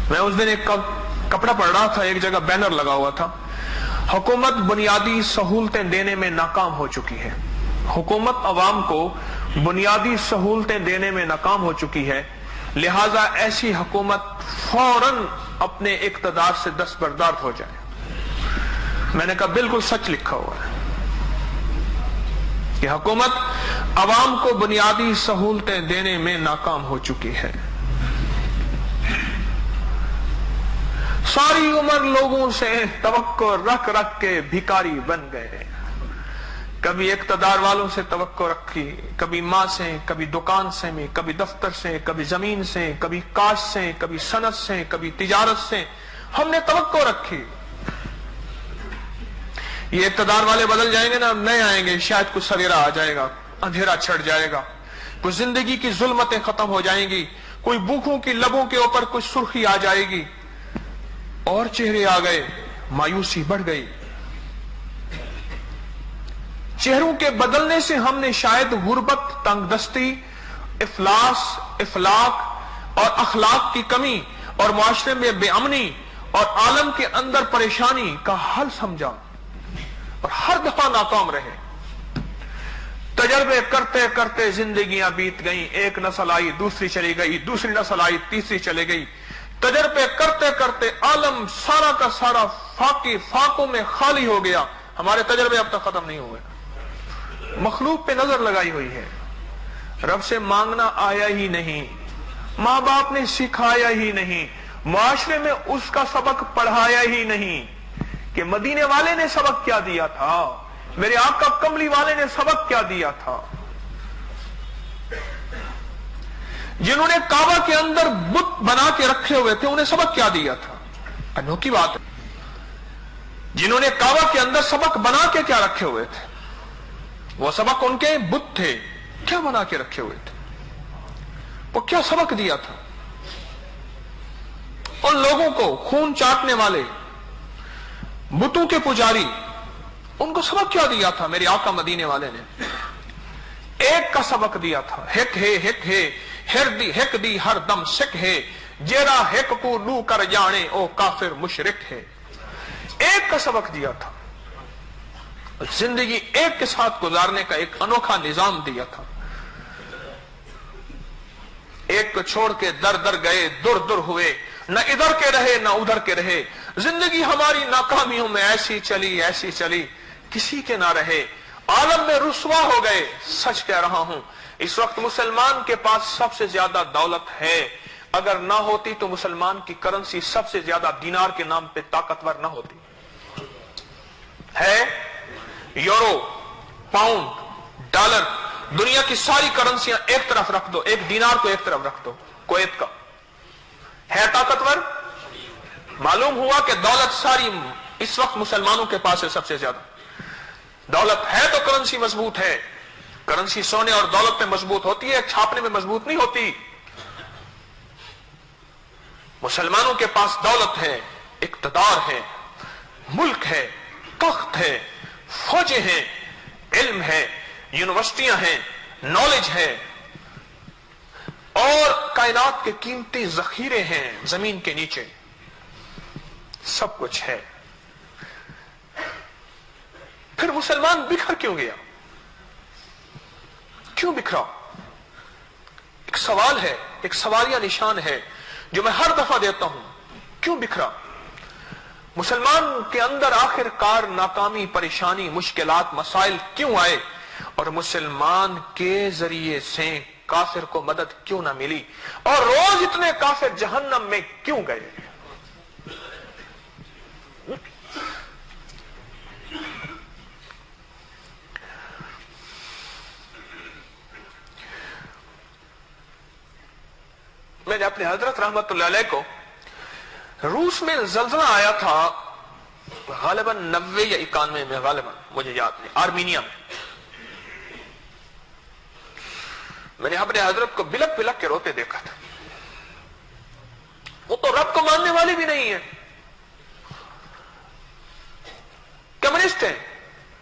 میں اس دن ایک کپڑا پڑھ رہا تھا، ایک جگہ بینر لگا ہوا تھا، حکومت بنیادی سہولتیں دینے میں ناکام ہو چکی ہے۔ حکومت عوام کو بنیادی سہولتیں دینے میں ناکام ہو چکی ہے، لہذا ایسی حکومت فوراً اپنے اقتدار سے دستبردار ہو جائے۔ میں نے کہا بالکل سچ لکھا ہوا ہے کہ حکومت عوام کو بنیادی سہولتیں دینے میں ناکام ہو چکی ہے۔ ساری عمر لوگوں سے توقع رکھ رکھ کے بھکاری بن گئے۔ کبھی اقتدار والوں سے توقع رکھی، کبھی ماں سے، کبھی دکان سے، کبھی دفتر سے، کبھی زمین سے، کبھی کاشت سے، کبھی صنعت سے، کبھی تجارت سے ہم نے توقع رکھی۔ یہ اقتدار والے بدل جائیں گے نا، نئے آئیں گے، شاید کچھ سویرا آ جائے گا، اندھیرا چھٹ جائے گا، کچھ زندگی کی ظلمتیں ختم ہو جائیں گی، کوئی بھوکوں کی لبوں کے اوپر کچھ سرخی آ جائے گی، اور چہرے آ گئے، مایوسی بڑھ گئی۔ چہروں کے بدلنے سے ہم نے شاید غربت، تنگ دستی، افلاس، افلاق اور اخلاق کی کمی اور معاشرے میں بے امنی اور عالم کے اندر پریشانی کا حل سمجھا، اور ہر دفعہ ناکام رہے۔ تجربے کرتے کرتے زندگیاں بیت گئیں، ایک نسل آئی، دوسری چلی گئی، دوسری نسل آئی، تیسری چلی گئی۔ تجربے کرتے کرتے عالم سارا کا سارا فاقوں میں خالی ہو گیا۔ ہمارے تجربے اب تک ختم نہیں ہوئے۔ مخلوق پہ نظر لگائی ہوئی ہے، رب سے مانگنا آیا ہی نہیں، ماں باپ نے سکھایا ہی نہیں، معاشرے میں اس کا سبق پڑھایا ہی نہیں کہ مدینے والے نے سبق کیا دیا تھا، میرے آقا کملی والے نے سبق کیا دیا تھا، جنہوں نے کعبہ کے اندر بت بنا کے رکھے ہوئے تھے انہیں سبق کیا دیا تھا۔ انوکھی بات ہے، جنہوں نے کعبہ کے اندر سبق بنا کے کیا رکھے ہوئے تھے، وہ سبق ان کے بت تھے، کیا بنا کے رکھے ہوئے تھے، وہ کیا سبق دیا تھا ان لوگوں کو، خون چاٹنے والے بتوں کے پجاری، ان کو سبق کیا دیا تھا میرے آقا مدینے والے نے؟ ایک کا سبق دیا تھا، ہک ہے ہردی ہک دی ہر دم سکھ ہے، جیرا ہک کو لو کر جانے او کافر مشرک ہے۔ ایک کا سبق دیا تھا، زندگی ایک کے ساتھ گزارنے کا ایک انوکھا نظام دیا تھا۔ ایک کو چھوڑ کے در در گئے، در در ہوئے، نہ ادھر کے رہے نہ ادھر کے رہے، زندگی ہماری ناکامیوں میں ایسی چلی کسی کے نہ رہے، عالم میں رسوا ہو گئے۔ سچ کہہ رہا ہوں، اس وقت مسلمان کے پاس سب سے زیادہ دولت ہے، اگر نہ ہوتی تو مسلمان کی کرنسی سب سے زیادہ دینار کے نام پہ طاقتور نہ ہوتی ہے۔ یورو، پاؤنڈ، ڈالر، دنیا کی ساری کرنسیاں ایک طرف رکھ دو، ایک دینار کو ایک طرف رکھ دو، کویت کا ہے طاقتور؟ معلوم ہوا کہ دولت ساری اس وقت مسلمانوں کے پاس ہے، سب سے زیادہ دولت ہے تو کرنسی مضبوط ہے۔ کرنسی سونے اور دولت میں مضبوط ہوتی ہے، چھاپنے میں مضبوط نہیں ہوتی۔ مسلمانوں کے پاس دولت ہے، اقتدار ہے، ملک ہے، تخت ہے، فوجیں ہیں، علم ہے، یونیورسٹیاں ہیں، نالج ہے، اور کائنات کے قیمتی ذخیرے ہیں زمین کے نیچے، سب کچھ ہے۔ پھر مسلمان بکھر کیوں گیا؟ کیوں بکھرا؟ ایک سوال ہے، ایک سوالیہ نشان ہے جو میں ہر دفعہ دیتا ہوں، کیوں بکھرا؟ مسلمان کے اندر آخر کار ناکامی، پریشانی، مشکلات، مسائل کیوں آئے، اور مسلمان کے ذریعے سے کافر کو مدد کیوں نہ ملی، اور روز اتنے کافر جہنم میں کیوں گئے؟ میں نے اپنے حضرت رحمت اللہ علیہ کو، روس میں زلزلہ آیا تھا غالباً 90 یا 91 میں، غالباً مجھے یاد نہیں، آرمینیا میں، میں نے اپنے حضرت کو بلک بلک کے روتے دیکھا تھا۔ وہ تو رب کو ماننے والی بھی نہیں ہے، کمیونسٹ ہیں،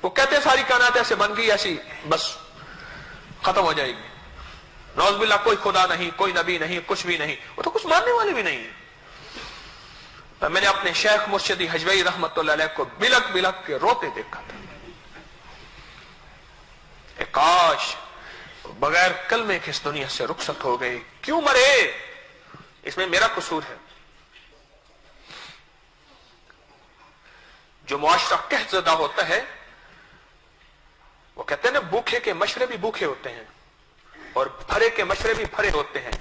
وہ کہتے ہیں ساری کائنات ایسے بن گئی، ایسی بس ختم ہو جائے گی، نعوذ باللہ کوئی خدا نہیں، کوئی نبی نہیں، کچھ بھی نہیں، وہ تو کچھ ماننے والے بھی نہیں ہیں۔ تو میں نے اپنے شیخ مرشدی حجوی رحمت اللہ علیہ کو بلک بلک کے روتے دیکھا تھا. کاش بغیر کلمے کے اس دنیا سے رخصت ہو گئے. کیوں مرے؟ اس میں میرا قصور ہے. جو معاشرہ قحط زدہ ہوتا ہے وہ کہتے ہیں نا بھوکے کے مشورے بھی بھوکے ہوتے ہیں اور بھرے کے مشورے بھی بھرے ہوتے ہیں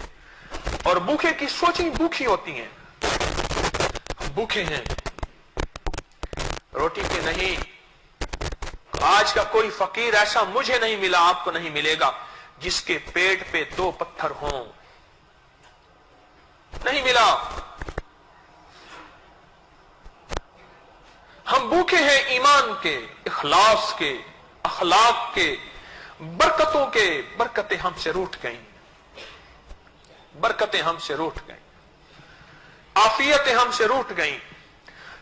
اور بھوکے کی سوچیں بھوکی ہوتی ہیں. ہم بھوکے ہیں روٹی کے نہیں. آج کا کوئی فقیر ایسا مجھے نہیں ملا, آپ کو نہیں ملے گا, جس کے پیٹ پہ 2 پتھر ہوں. نہیں ملا. ہم بھوکے ہیں ایمان کے, اخلاص کے, اخلاق کے, برکتوں کے. برکتیں ہم سے روٹ گئیں, برکتیں ہم سے روٹ گئیں, عافیتیں ہم سے روٹ گئیں,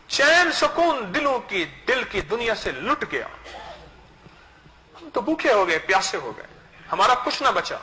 چین سکون دل کی دنیا سے لٹ گیا. ہم تو بھوکے ہو گئے, پیاسے ہو گئے, ہمارا کچھ نہ بچا.